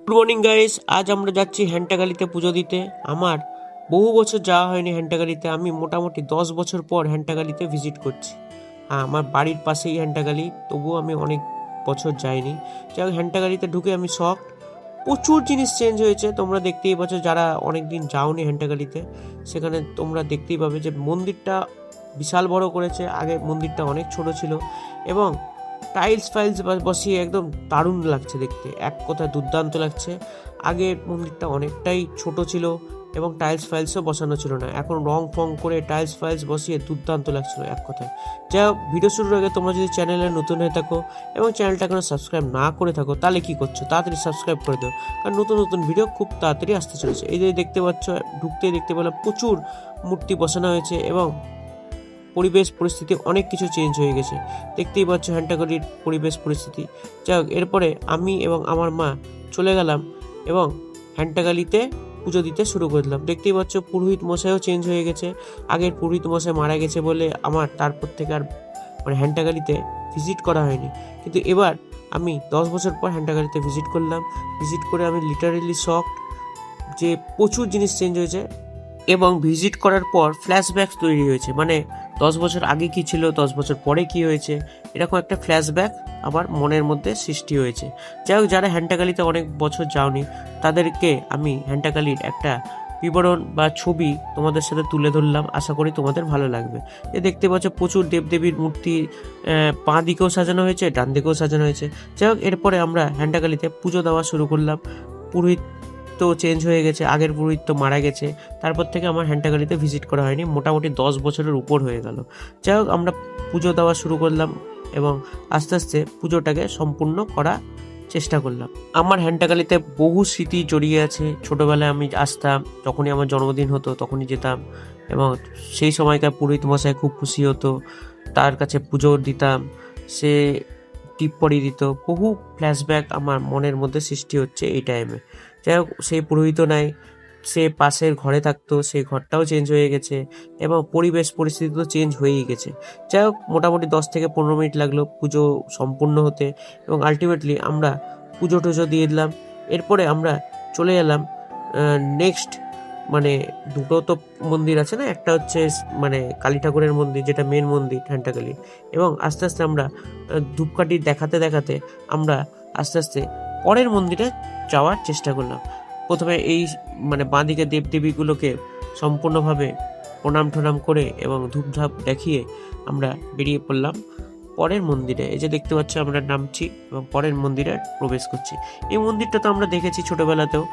Good morning guys, আজ আমরা যাচ্ছি হ্যান্টাগালিতে পুজো দিতে। আমার বহু বছর যাওয়া হয়নি হ্যান্টাগালিতে। আমি মোটামুটি 10 বছর পর হ্যান্টাগালিতে ভিজিট করছি। হ্যাঁ, আমার বাড়ির পাশেই হ্যান্টাগালি, তবুও আমি অনেক বছর যাইনি। যাই হোক, হ্যান্টাগালিতে ঢুকে আমি শক। প্রচুর জিনিস চেঞ্জ হয়েছে, তোমরা দেখতেই পাচ্ছ। যারা অনেক দিন যাওনি হ্যান্টাগালিতে, সেখানে তোমরা দেখতেই পাবে যে মন্দিরটা বিশাল বড় করেছে। আগে মন্দিরটা অনেক ছোট ছিল এবং টাইলস বসিয়ে একদম দারুণ লাগছে দেখতে, এক কথায় দুর্দান্ত লাগছে। আগে মন্দিরটা অনেকটাই ছোট ছিল এবং টাইলসও বসানো ছিল না। এখন রং ফং করে টাইলস বসিয়ে দুর্দান্ত লাগছিল এক কথায়। যা হোক, ভিডিও শুরুর আগে তোমরা যদি চ্যানেলে নতুন হয়ে থাকো এবং চ্যানেলটা এখনো সাবস্ক্রাইব না করে থাকো, তাহলে কি করছো, তাড়াতাড়ি সাবস্ক্রাইব করে দাও, কারণ নতুন নতুন ভিডিও খুব তাড়াতাড়ি আসতে চলেছে। এই যে দেখতে পাচ্ছ, ঢুকতেই দেখতে পেলাম প্রচুর মূর্তি বসানো হয়েছে এবং পরিবেশ পরিস্থিতি অনেক কিছু চেঞ্জ হয়ে গেছে। দেখতেই পাচ্ছ হ্যান্টাগালির পরিবেশ পরিস্থিতি। যাই হোক, এরপরে আমি এবং আমার মা চলে গেলাম এবং হ্যান্টাগালিতে পুজো দিতে শুরু করে দিলাম। দেখতেই পাচ্ছ পুরোহিত মশাইও চেঞ্জ হয়ে গেছে। আগের পুরোহিত মশাই মারা গেছে বলে আমার তারপর থেকে আর হ্যান্টাগালিতে ভিজিট করা হয়নি। কিন্তু এবার আমি 10 বছর পর হ্যান্টাগালিতে ভিজিট করলাম। ভিজিট করে আমি লিটারেলি শকড যে প্রচুর জিনিস চেঞ্জ হয়েছে এবং ভিজিট করার পর ফ্ল্যাশব্যাক তৈরি হয়েছে। 10 বছর আগে কি ছিল, 10 বছর পরে কি হয়েছে, এরকম একটা ফ্ল্যাশব্যাক আমার মনের মধ্যে সৃষ্টি হয়েছে। যাই হোক, যারা হ্যান্টাগালিতে অনেক বছর যাওনি, তাদেরকে আমি হ্যান্টাগালির একটা বিবরণ বা ছবি তোমাদের সাথে তুলে ধরলাম। আশা করি তোমাদের ভালো লাগবে। দেখতে পাচ্ছ প্রচুর দেবদেবীর মূর্তি বাঁ দিকেও সাজানো হয়েছে, ডান দিকেও সাজানো হয়েছে। যাই হোক, এরপরে আমরা হ্যান্টাগালিতে পুজো দেওয়া শুরু করলাম। পুরোহিত তো চেঞ্জ হয়ে গেছে, আগের পুরোহিত তো মারা গেছে। তারপর থেকে আমার হ্যান্টাগালিতে ভিজিট করা হয়নি, মোটামুটি 10 বছরের উপর হয়ে গেল। যাই হোক, আমরা পুজো দেওয়া শুরু করলাম এবং আস্তে আস্তে পুজোটাকে সম্পূর্ণ করার চেষ্টা করলাম। আমার হ্যান্টাগালিতে বহু স্মৃতি জড়িয়ে আছে। ছোটোবেলায় আমি আসতাম, যখনই আমার জন্মদিন হতো তখনই যেতাম এবং সেই সময়কার পুরোহিত মশাই খুব খুশি হতো, তার কাছে পুজো দিতাম, সে টিপ পরিয়ে দিত। বহু ফ্ল্যাশব্যাক আমার মনের মধ্যে সৃষ্টি হচ্ছে এই টাইমে। যাই হোক, সেই পুরোহিত নাই, সে পাশের ঘরে থাকতো, সেই ঘরটাও চেঞ্জ হয়ে গেছে এবং পরিবেশ পরিস্থিতি তো চেঞ্জ হয়েই গেছে। যাই হোক, মোটামুটি 10 থেকে 15 মিনিট লাগলো পুজো সম্পূর্ণ হতে এবং আলটিমেটলি আমরা পুজো টুজো দিয়ে দিলাম। এরপরে আমরা চলে এলাম নেক্সট, দুটো তো মন্দির আছে না, একটা হচ্ছে কালী ঠাকুরের মন্দির, যেটা মেন মন্দির হ্যান্টাগালি, এবং আস্তে আস্তে আমরা ধূপকাঠি দেখাতে দেখাতে আমরা আস্তে আস্তে পরের মন্দিরে যাওয়ার চেষ্টা করলাম। প্রথমে এই বাঁদিকে দেবদেবীগুলোকে সম্পূর্ণভাবে প্রণাম ঠনাম করে এবং ধূপধাপ দেখিয়ে আমরা বেরিয়ে পড়লাম পরের মন্দিরে। এই যে দেখতে পাচ্ছ, আমরা নামছি এবং পরের মন্দিরে প্রবেশ করছি। এই মন্দিরটা তো আমরা দেখেছি ছোটোবেলাতেও,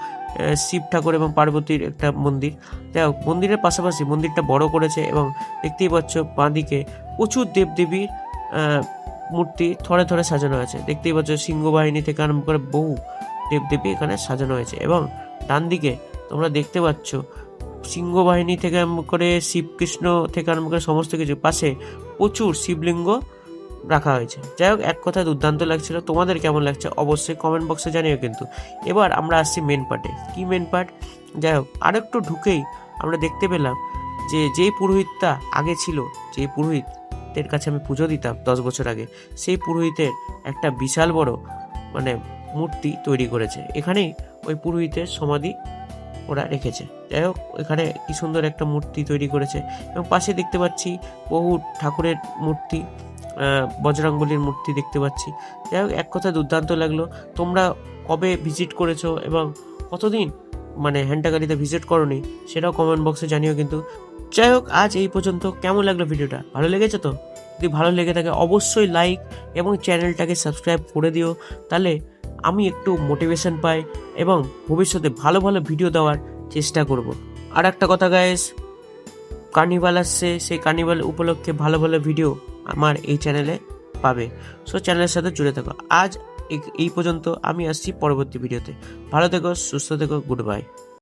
শিব ঠাকুর এবং পার্বতীর একটা মন্দির। যাই হোক, মন্দিরের পাশাপাশি মন্দিরটা বড় করেছে এবং দেখতেই পাচ্ছ বাঁদিকে প্রচুর দেবদেবীর মূর্তি থরে থরে সাজানো আছে। দেখতেই পাচ্ছ সিংহবাহিনী থেকে আরম্ভ করে বহু দেবদেবী এখানে সাজানো হয়েছে এবং ডান দিকে তোমরা দেখতে পাচ্ছ সিংহবাহিনী থেকে আরম্ভ করে শিবকৃষ্ণ থেকে আরম্ভ করে সমস্ত কিছু, পাশে প্রচুর শিবলিঙ্গ রাখা হয়েছে। যাই হোক, এক কথায় দুর্দান্ত লাগছিল। তোমাদের কেমন লাগছে অবশ্যই কমেন্ট বক্সে জানিও কিন্তু। এবার আমরা আসছি মেন পার্টে। কি মেন পার্ট? যাই হোক, আরেকটু ঢুকেই আমরা দেখতে পেলাম যে যেই পুরোহিতটা আগে ছিল, যেই পুরোহিতের কাছে আমি পুজো দিতাম 10 বছর আগে, সেই পুরোহিতের একটা বিশাল বড় মূর্তি তৈরি করেছে। এখানেই ওই পুরোহিতের সমাধি ওরা রেখেছে। যাই হোক, এখানে কি সুন্দর একটা মূর্তি তৈরি করেছে এবং পাশে দেখতে পাচ্ছি বহু ঠাকুরের মূর্তি, বজরংবলীর মূর্তি দেখতে পাচ্ছি। যাই হোক, এক কথা দুর্দান্ত লাগলো। তোমরা কবে ভিজিট করেছো এবং কতদিন হ্যান্টাগালিতে ভিজিট করোনি, সেটাও কমেন্ট বক্সে জানিও কিন্তু। যাই হোক, আজ এই পর্যন্ত। কেমন লাগলো ভিডিওটা? ভালো লেগেছে তো? যদি ভালো লেগে থাকে অবশ্যই লাইক এবং চ্যানেলটাকে সাবস্ক্রাইব করে দিও, তাহলে আমি একটু মোটিভেশন পাই এবং ভবিষ্যতে ভালো ভালো ভিডিও দেওয়ার চেষ্টা করব। আর একটা কথা গাইস, কার্নিভাল আসছে, সেই কার্নিভাল উপলক্ষে ভালো ভালো ভিডিও আমার এই চ্যানেলে পাবে। সো চ্যানেলের সাথে জুড়ে থাকো। আজ এই পর্যন্ত, আমি আসছি পরবর্তী ভিডিওতে। ভালো থেকো, সুস্থ থেকো, গুড বাই।